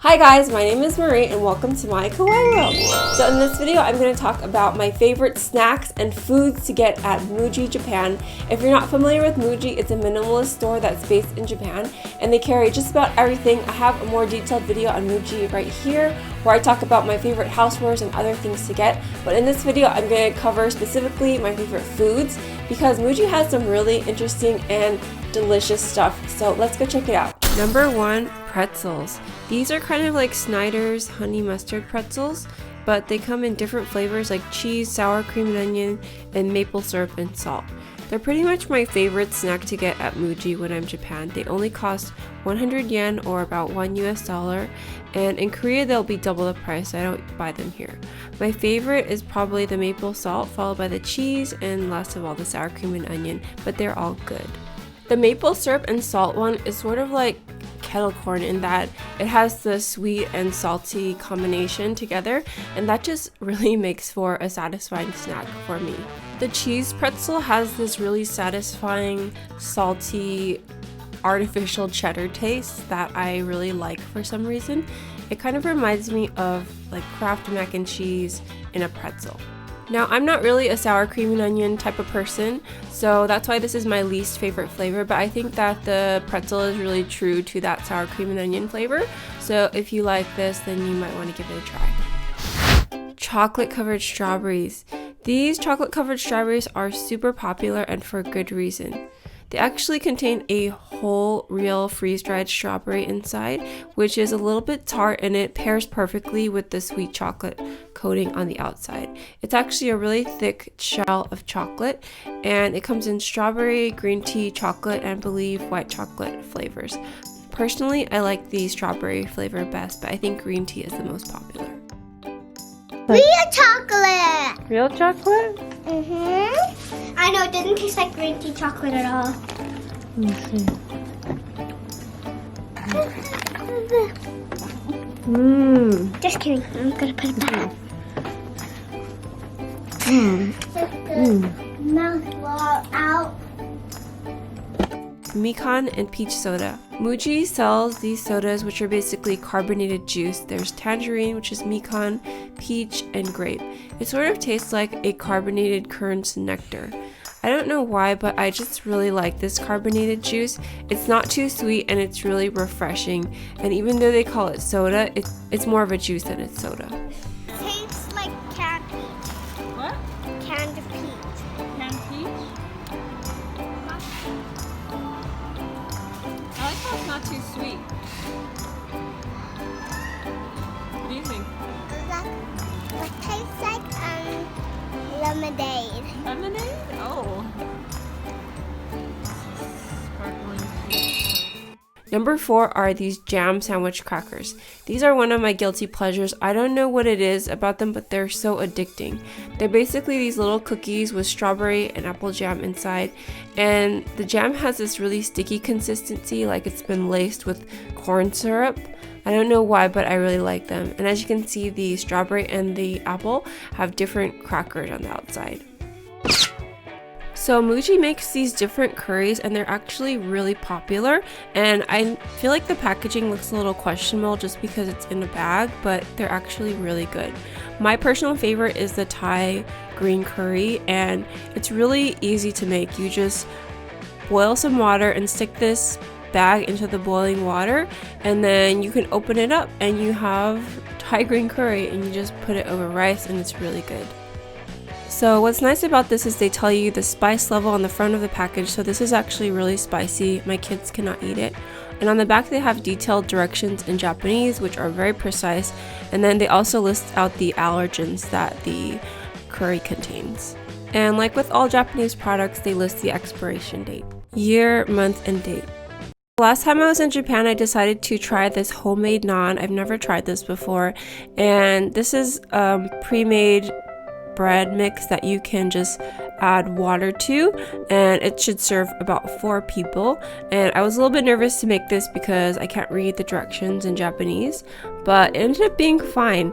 Hi guys, my name is Marie and welcome to my Kawaii world. So in this video, I'm going to talk about my favorite snacks and foods to get at Muji, Japan. If you're not familiar with Muji, it's a minimalist store that's based in Japan and they carry just about everything. I have a more detailed video on Muji right here where I talk about my favorite housewares and other things to get. But in this video, I'm going to cover specifically my favorite foods because Muji has some really interesting and delicious stuff. So let's go check it out. Number 1, pretzels. These are kind of like Snyder's honey mustard pretzels, but they come in different flavors like cheese, sour cream and onion, and maple syrup and salt. They're pretty much my favorite snack to get at Muji when I'm in Japan. They only cost 100 yen or about $1 US, and in Korea they'll be double the price, so I don't buy them here. My favorite is probably the maple salt, followed by the cheese, and last of all the sour cream and onion, but they're all good. The maple syrup and salt one is sort of like kettle corn in that it has the sweet and salty combination together, and that just really makes for a satisfying snack for me. The cheese pretzel has this really satisfying, salty, artificial cheddar taste that I really like for some reason. It kind of reminds me of like Kraft mac and cheese in a pretzel. Now, I'm not really a sour cream and onion type of person, so that's why this is my least favorite flavor, but I think that the pretzel is really true to that sour cream and onion flavor, so if you like this, then you might want to give it a try. Chocolate covered strawberries. These chocolate covered strawberries are super popular and for good reason. They actually contain a whole real freeze-dried strawberry inside, which is a little bit tart, and it pairs perfectly with the sweet chocolate coating on the outside. It's actually a really thick shell of chocolate, and it comes in strawberry, green tea, chocolate, and I believe white chocolate flavors. Personally, I like the strawberry flavor best, but I think green tea is the most popular. Real chocolate! Real chocolate? Mm-hmm. I know, it doesn't taste like green tea chocolate at all. Let me see. Just kidding, I'm gonna put it back. Mouth wall out. Mikan and peach soda. Muji sells these sodas, which are basically carbonated juice. There's tangerine, which is mikan, peach, and grape. It sort of tastes like a carbonated currant's nectar. I don't know why, but I just really like this carbonated juice. It's not too sweet and it's really refreshing. And even though they call it soda, it's more of a juice than it's soda. Tastes like canned peach. What? Canned peach. Canned peach? I like how it's not too sweet. What do you think? It tastes like lemonade. Lemonade? Oh. Number 4 are these jam sandwich crackers. These are one of my guilty pleasures. I don't know what it is about them, but they're so addicting. They're basically these little cookies with strawberry and apple jam inside, and the jam has this really sticky consistency, like it's been laced with corn syrup. I don't know why, but I really like them. And as you can see, the strawberry and the apple have different crackers on the outside. So Muji makes these different curries and they're actually really popular, and I feel like the packaging looks a little questionable just because it's in a bag, but they're actually really good. My personal favorite is the Thai green curry, and it's really easy to make. You just boil some water and stick this bag into the boiling water, and then you can open it up and you have Thai green curry, and you just put it over rice and it's really good. So what's nice about this is they tell you the spice level on the front of the package, so this is actually really spicy. My kids cannot eat it. And on the back they have detailed directions in Japanese, which are very precise, and then they also list out the allergens that the curry contains. And like with all Japanese products, they list the expiration date, year, month, and date. Last time I was in Japan, I decided to try this homemade naan. I've never tried this before, and this is pre-made bread mix that you can just add water to, and it should serve about 4 people. And I was a little bit nervous to make this because I can't read the directions in Japanese, but it ended up being fine.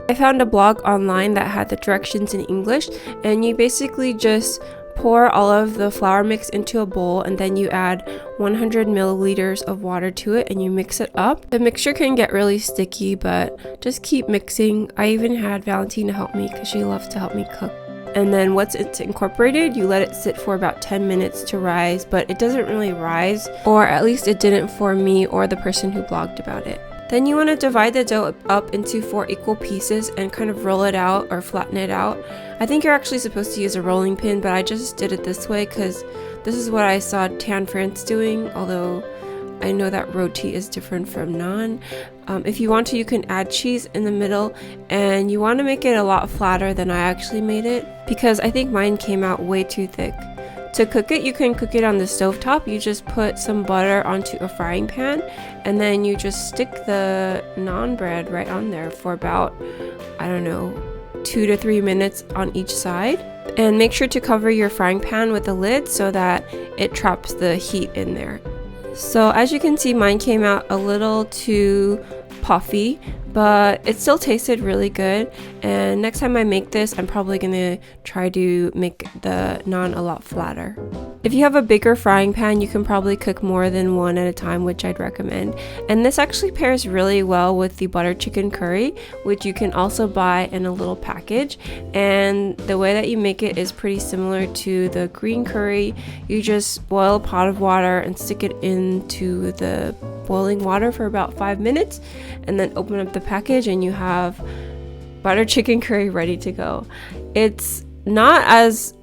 I found a blog online that had the directions in English, and you basically just Pour all of the flour mix into a bowl, and then you add 100 milliliters of water to it and you mix it up. The mixture can get really sticky, but just keep mixing. I even had Valentina help me because she loves to help me cook. And then once it's incorporated, you let it sit for about 10 minutes to rise, but it doesn't really rise, or at least it didn't for me or the person who blogged about it. Then you want to divide the dough up into 4 equal pieces and kind of roll it out or flatten it out. I think you're actually supposed to use a rolling pin, but I just did it this way because this is what I saw Tan France doing, although I know that roti is different from naan. If you want to, you can add cheese in the middle, and you want to make it a lot flatter than I actually made it because I think mine came out way too thick. To cook it, you can cook it on the stovetop. You just put some butter onto a frying pan, and then you just stick the naan bread right on there for about, I don't know, 2 to 3 minutes on each side. And make sure to cover your frying pan with a lid so that it traps the heat in there. So as you can see, mine came out a little too puffy, but it still tasted really good. And next time I make this, I'm probably gonna try to make the naan a lot flatter. If you have a bigger frying pan, you can probably cook more than one at a time, which I'd recommend. And this actually pairs really well with the butter chicken curry, which you can also buy in a little package. And the way that you make it is pretty similar to the green curry. You just boil a pot of water and stick it into the boiling water for about 5 minutes, and then open up the package and you have butter chicken curry ready to go. It's not as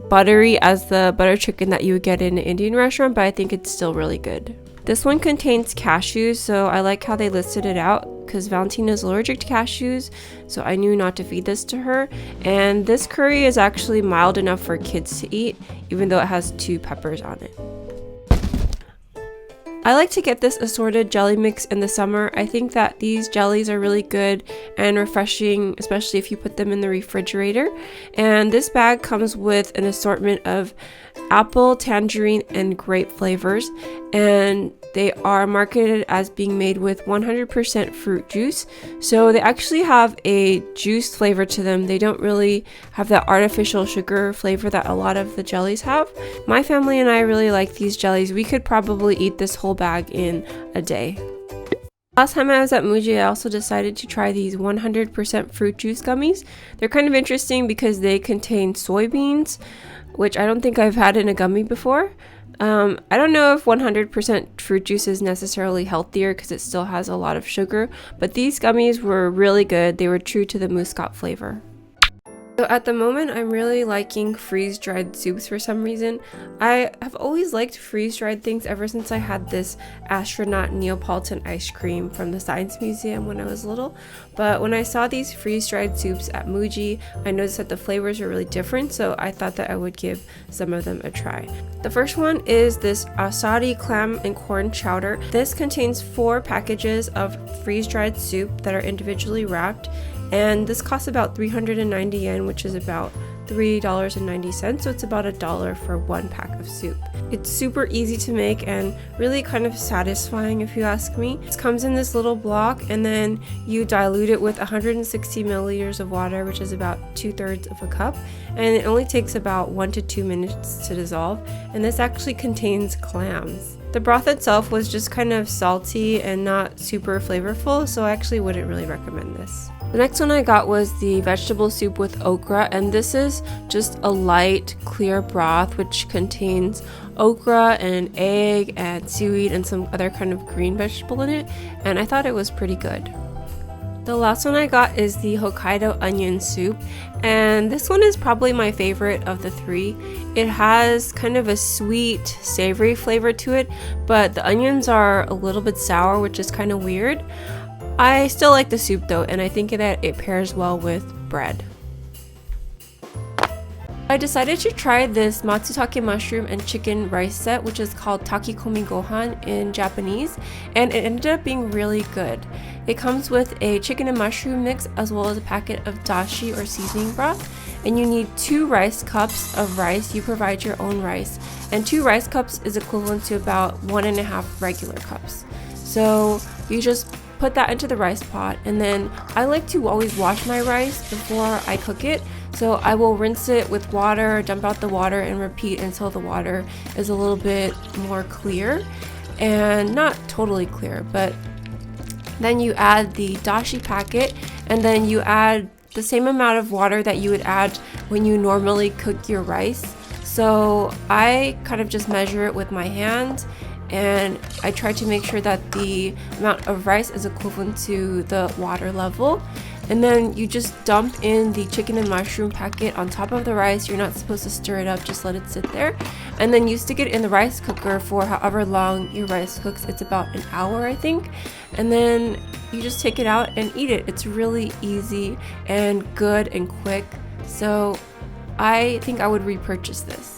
buttery as the butter chicken that you would get in an Indian restaurant, but I think it's still really good. This one contains cashews, so I like how they listed it out because Valentina is allergic to cashews, so I knew not to feed this to her. And this curry is actually mild enough for kids to eat, even though it has 2 peppers on it. I like to get this assorted jelly mix in the summer. I think that these jellies are really good and refreshing, especially if you put them in the refrigerator. And this bag comes with an assortment of apple, tangerine, and grape flavors. And they are marketed as being made with 100% fruit juice. So they actually have a juice flavor to them. They don't really have that artificial sugar flavor that a lot of the jellies have. My family and I really like these jellies. We could probably eat this whole bag in a day. Last time I was at Muji, I also decided to try these 100% fruit juice gummies. They're kind of interesting because they contain soybeans, which I don't think I've had in a gummy before. I don't know if 100% fruit juice is necessarily healthier because it still has a lot of sugar, but these gummies were really good. They were true to the muscat flavor. So at the moment, I'm really liking freeze-dried soups for some reason. I have always liked freeze-dried things ever since I had this astronaut Neapolitan ice cream from the Science Museum when I was little. But when I saw these freeze-dried soups at Muji, I noticed that the flavors are really different, so I thought that I would give some of them a try. The first one is this asadi clam and corn chowder. This contains 4 packages of freeze-dried soup that are individually wrapped. And this costs about 390 yen, which is about $3.90, so it's about $1 for 1 pack of soup. It's super easy to make and really kind of satisfying if you ask me. It comes in this little block, and then you dilute it with 160 milliliters of water, which is about 2/3 of a cup, and it only takes about 1 to 2 minutes to dissolve. And this actually contains clams. The broth itself was just kind of salty and not super flavorful, so I actually wouldn't really recommend this. The next one I got was the vegetable soup with okra, and this is just a light, clear broth which contains okra and an egg and seaweed and some other kind of green vegetable in it, and I thought it was pretty good. The last one I got is the Hokkaido onion soup, and this one is probably my favorite of the 3. It has kind of a sweet, savory flavor to it, but the onions are a little bit sour, which is kind of weird. I still like the soup though, and I think that it pairs well with bread. I decided to try this Matsutake mushroom and chicken rice set, which is called takikomi gohan in Japanese, and it ended up being really good. It comes with a chicken and mushroom mix as well as a packet of dashi or seasoning broth, and you need 2 rice cups of rice. You provide your own rice, and 2 rice cups is equivalent to about 1.5 regular cups. So you just put that into the rice pot, and then I like to always wash my rice before I cook it. So I will rinse it with water, dump out the water, and repeat until the water is a little bit more clear, and not totally clear, but then you add the dashi packet, and then you add the same amount of water that you would add when you normally cook your rice. So I kind of just measure it with my hand, and I try to make sure that the amount of rice is equivalent to the water level. And then you just dump in the chicken and mushroom packet on top of the rice. You're not supposed to stir it up, just let it sit there. And then you stick it in the rice cooker for however long your rice cooks. It's about an hour, I think. And then you just take it out and eat it. It's really easy and good and quick. So I think I would repurchase this.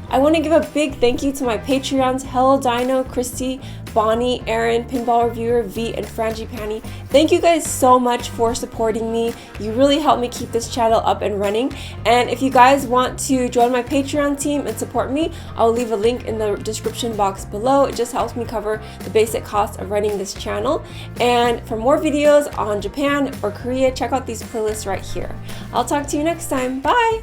I want to give a big thank you to my Patreons, Hello Dino, Christy, Bonnie, Aaron, Pinball Reviewer, V, and Frangipani. Thank you guys so much for supporting me. You really help me keep this channel up and running. And if you guys want to join my Patreon team and support me, I'll leave a link in the description box below. It just helps me cover the basic cost of running this channel. And for more videos on Japan or Korea, check out these playlists right here. I'll talk to you next time. Bye!